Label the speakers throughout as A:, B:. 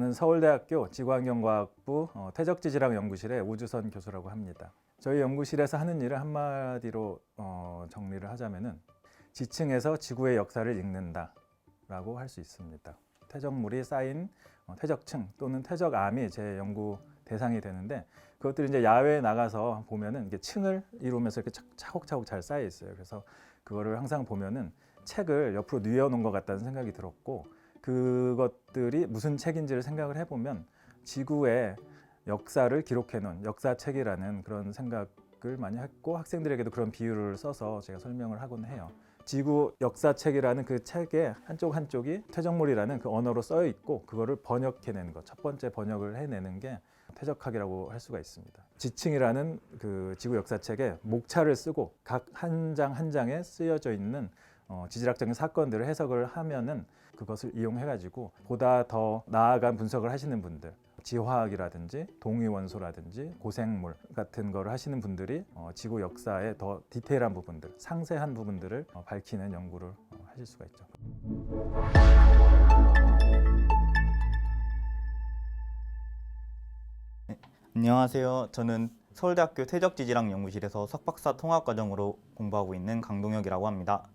A: 저는 서울대학교 지구환경과학부 퇴적지질학 연구실의 우주선 교수라고 합니다. 저희 연구실에서 하는 일을 한마디로 정리를 하자면은 지층에서 지구의 역사를 읽는다라고 할 수 있습니다. 퇴적물이 쌓인 퇴적층 또는 퇴적암이 제 연구 대상이 되는데, 그것들이 이제 야외에 나가서 보면은 이게 층을 이루면서 이렇게 차곡차곡 잘 쌓여 있어요. 그래서 그거를 항상 보면은 책을 옆으로 뉘어놓은 것 같다는 생각이 들었고, 그것들이 무슨 책인지를 생각을 해보면 지구의 역사를 기록해놓은 역사책이라는 그런 생각을 많이 했고, 학생들에게도 그런 비유를 써서 제가 설명을 하곤 해요. 지구 역사책이라는 그 책의 한쪽 한쪽이 퇴적물이라는 그 언어로 써 있고, 그거를 번역해내는 것, 첫 번째 번역을 해내는 게 퇴적학이라고 할 수가 있습니다. 지층이라는 그 지구 역사책에 목차를 쓰고 각 한 장 한 장에 쓰여져 있는 지질학적인 사건들을 해석을 하면은 그것을 이용해가지고 보다 더 나아간 분석을 하시는 분들, 지화학이라든지 동위원소라든지 고생물 같은 거를 하시는 분들이 지구 역사의 더 디테일한 부분들, 상세한 부분들을 밝히는 연구를 하실 수가 있죠.
B: 안녕하세요. 저는 서울대학교 퇴적지질학 연구실에서 석박사 통합과정으로 공부하고 있는 강동혁이라고 합니다.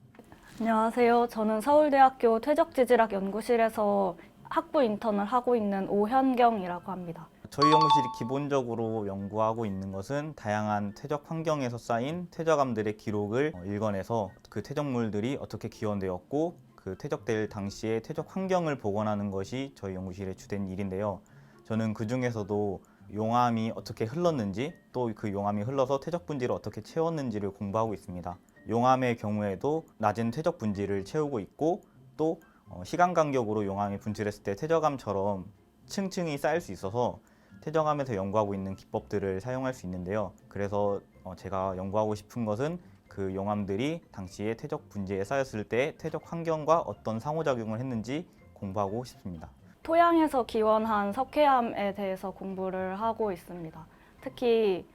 C: 안녕하세요. 저는 서울대학교 퇴적지질학 연구실에서 학부 인턴을 하고 있는 오현경이라고 합니다.
B: 저희 연구실이 기본적으로 연구하고 있는 것은 다양한 퇴적 환경에서 쌓인 퇴적암들의 기록을 읽어내서 그 퇴적물들이 어떻게 기원되었고 그 퇴적될 당시의 퇴적 환경을 복원하는 것이 저희 연구실의 주된 일인데요. 저는 그 중에서도 용암이 어떻게 흘렀는지, 또 그 용암이 흘러서 퇴적 분지를 어떻게 채웠는지를 공부하고 있습니다. 용암의 경우에도 낮은 퇴적 분지를 채우고 있고, 또 시간 간격으로 용암이 분출했을 때 퇴적암처럼 층층이 쌓일 수 있어서 퇴적암에서 연구하고 있는 기법들을 사용할 수 있는데요. 그래서 제가 연구하고 싶은 것은 그 용암들이 당시에 퇴적 분지에 쌓였을 때 퇴적 환경과 어떤 상호작용을 했는지 공부하고 싶습니다.
C: 토양에서 기원한 석회암에 대해서 공부를 하고 있습니다. 특히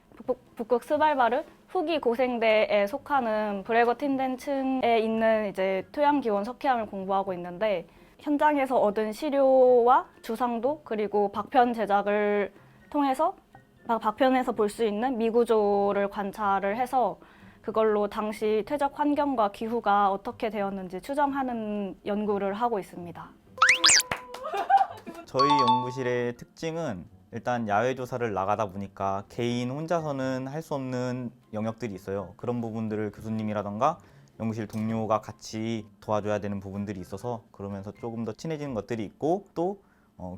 C: 북극 스발바르 후기 고생대에 속하는 브레거틴덴 층에 있는 이제 토양 기원 석회암을 공부하고 있는데, 현장에서 얻은 시료와 주상도 그리고 박편 제작을 통해서 박편에서 볼 수 있는 미구조를 관찰을 해서 그걸로 당시 퇴적 환경과 기후가 어떻게 되었는지 추정하는 연구를 하고 있습니다.
B: 저희 연구실의 특징은 일단 야외 조사를 나가다 보니까 개인 혼자서는 할 수 없는 영역들이 있어요. 그런 부분들을 교수님이라던가 연구실 동료가 같이 도와줘야 되는 부분들이 있어서 그러면서 조금 더 친해지는 것들이 있고, 또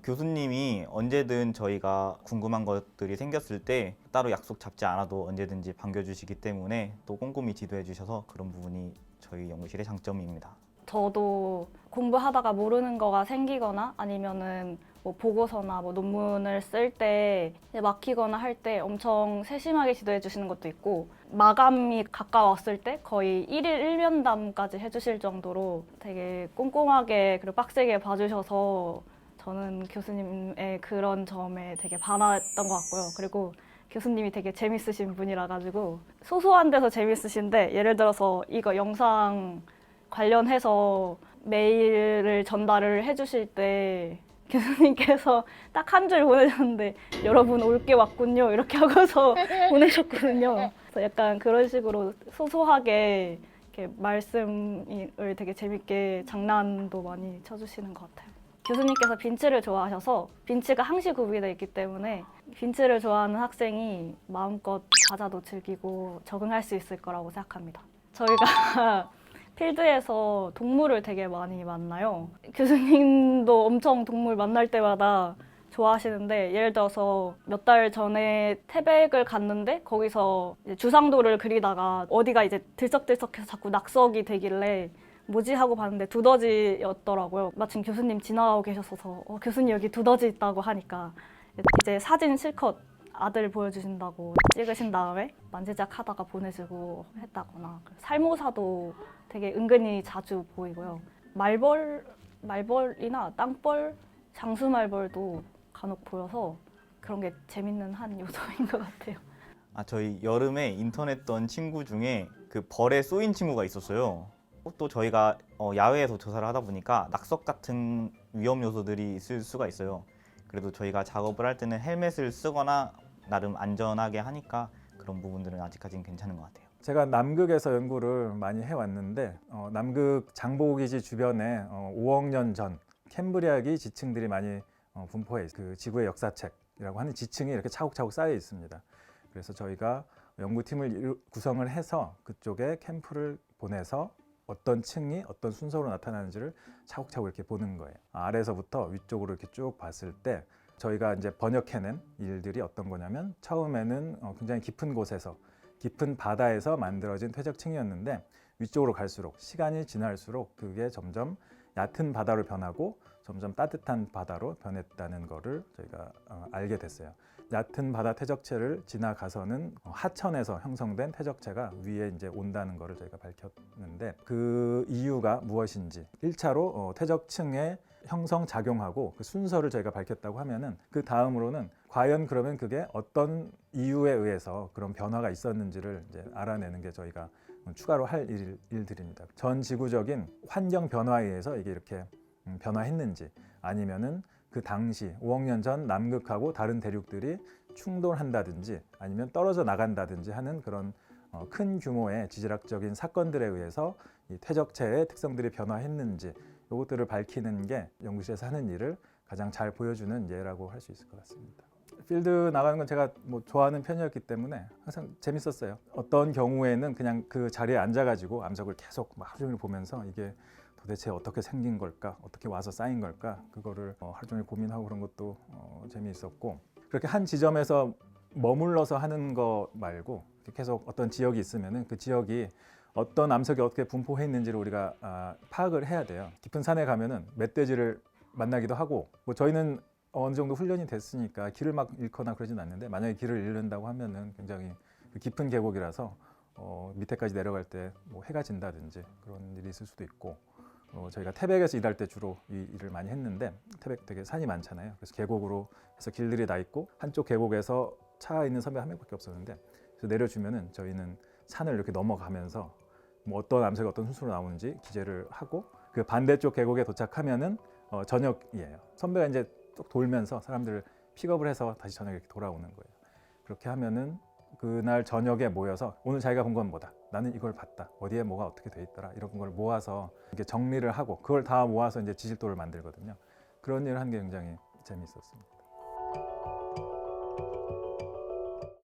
B: 교수님이 언제든 저희가 궁금한 것들이 생겼을 때 따로 약속 잡지 않아도 언제든지 반겨주시기 때문에 또 꼼꼼히 지도해 주셔서 그런 부분이 저희 연구실의 장점입니다.
C: 저도 공부하다가 모르는 거가 생기거나 아니면은 뭐 보고서나 뭐 논문을 쓸 때 막히거나 할 때 엄청 세심하게 지도해 주시는 것도 있고, 마감이 가까웠을 때 거의 1일 1면담까지 해주실 정도로 되게 꼼꼼하게 그리고 빡세게 봐주셔서 저는 교수님의 그런 점에 되게 반했던 것 같고요. 그리고 교수님이 되게 재밌으신 분이라 가지고 소소한 데서 재밌으신데, 예를 들어서 이거 영상 관련해서 메일을 전달을 해주실 때 교수님께서 딱 한 줄 보내셨는데 여러분 올게 왔군요 이렇게 하고서 보내셨거든요. 그래서 약간 그런 식으로 소소하게 이렇게 말씀을 되게 재밌게 장난도 많이 쳐주시는 것 같아요. 교수님께서 빈츠를 좋아하셔서 빈츠가 항시 구비되어 있기 때문에 빈츠를 좋아하는 학생이 마음껏 과자도 즐기고 적응할 수 있을 거라고 생각합니다. 저희가 필드에서 동물을 되게 많이 만나요. 교수님도 엄청 동물 만날 때마다 좋아하시는데, 예를 들어서 몇 달 전에 태백을 갔는데 거기서 이제 주상도를 그리다가 어디가 이제 들썩들썩해서 자꾸 낙석이 되길래 뭐지 하고 봤는데 두더지였더라고요. 마침 교수님 지나가고 계셨어서 교수님 여기 두더지 있다고 하니까 이제 사진 실컷 아들 보여주신다고 찍으신 다음에 만지작 하다가 보내주고 했다거나, 살모사도 되게 은근히 자주 보이고요. 말벌이나 땅벌, 장수말벌도 간혹 보여서 그런 게 재밌는 한 요소인 것 같아요.
B: 저희 여름에 인턴 했던 친구 중에 그 벌에 쏘인 친구가 있었어요. 또 저희가 야외에서 조사를 하다 보니까 낙석 같은 위험 요소들이 있을 수가 있어요. 그래도 저희가 작업을 할 때는 헬멧을 쓰거나 나름 안전하게 하니까 그런 부분들은 아직까지는 괜찮은 것 같아요.
A: 제가 남극에서 연구를 많이 해왔는데 남극 장보고기지 주변에 5억 년 전 캠브리아기 지층들이 많이 분포해 있어요. 그 지구의 역사책이라고 하는 지층이 이렇게 차곡차곡 쌓여 있습니다. 그래서 저희가 연구팀을 구성을 해서 그쪽에 캠프를 보내서 어떤 층이 어떤 순서로 나타나는지를 차곡차곡 이렇게 보는 거예요. 아래에서부터 위쪽으로 이렇게 쭉 봤을 때 저희가 이제 번역해낸 일들이 어떤 거냐면 처음에는 굉장히 깊은 곳에서 깊은 바다에서 만들어진 퇴적층이었는데 위쪽으로 갈수록 시간이 지날수록 그게 점점 얕은 바다로 변하고 점점 따뜻한 바다로 변했다는 거를 저희가 알게 됐어요. 얕은 바다 퇴적체를 지나가서는 하천에서 형성된 퇴적체가 위에 이제 온다는 거를 저희가 밝혔는데 그 이유가 무엇인지 1차로 퇴적층의 형성 작용하고 그 순서를 저희가 밝혔다고 하면은 그 다음으로는 과연 그러면 그게 어떤 이유에 의해서 그런 변화가 있었는지를 이제 알아내는 게 저희가 추가로 할 일들입니다. 전 지구적인 환경 변화에 의해서 이게 이렇게 변화했는지 아니면은 그 당시 5억 년 전 남극하고 다른 대륙들이 충돌한다든지 아니면 떨어져 나간다든지 하는 그런 큰 규모의 지질학적인 사건들에 의해서 이 퇴적체의 특성들이 변화했는지 이것들을 밝히는 게 연구실에서 하는 일을 가장 잘 보여주는 예라고 할 수 있을 것 같습니다. 필드 나가는 건 제가 뭐 좋아하는 편이었기 때문에 항상 재밌었어요. 어떤 경우에는 그냥 그 자리에 앉아가지고 암석을 계속 막 하루 종일 보면서 이게 도대체 어떻게 생긴 걸까, 어떻게 와서 쌓인 걸까, 그거를 하루 종일 고민하고 그런 것도 재미있었고 그렇게 한 지점에서 머물러서 하는 거 말고 계속 어떤 지역이 있으면은 그 지역이 어떤 암석이 어떻게 분포해 있는지를 우리가 파악을 해야 돼요. 깊은 산에 가면은 멧돼지를 만나기도 하고 뭐 저희는 어느 정도 훈련이 됐으니까 길을 막 잃거나 그러진 않는데 만약에 길을 잃는다고 하면은 굉장히 깊은 계곡이라서 밑에까지 내려갈 때 뭐 해가 진다든지 그런 일이 있을 수도 있고 저희가 태백에서 일할 때 주로 이 일을 많이 했는데 태백 되게 산이 많잖아요. 그래서 계곡으로 해서 길들이 나 있고 한쪽 계곡에서 차 있는 선배 한 명밖에 없었는데 그래서 내려주면은 저희는 산을 이렇게 넘어가면서 뭐 어떤 암석이 어떤 순서로 나오는지 기재를 하고 그 반대쪽 계곡에 도착하면은 저녁이에요. 선배가 이제 쭉 돌면서 사람들을 픽업을 해서 다시 저녁에 이렇게 돌아오는 거예요. 그렇게 하면은 그날 저녁에 모여서 오늘 자기가 본 건 뭐다. 나는 이걸 봤다. 어디에 뭐가 어떻게 돼 있더라. 이런 걸 모아서 이렇게 정리를 하고 그걸 다 모아서 이제 지질도를 만들거든요. 그런 일을 하는 게 굉장히 재미있었습니다.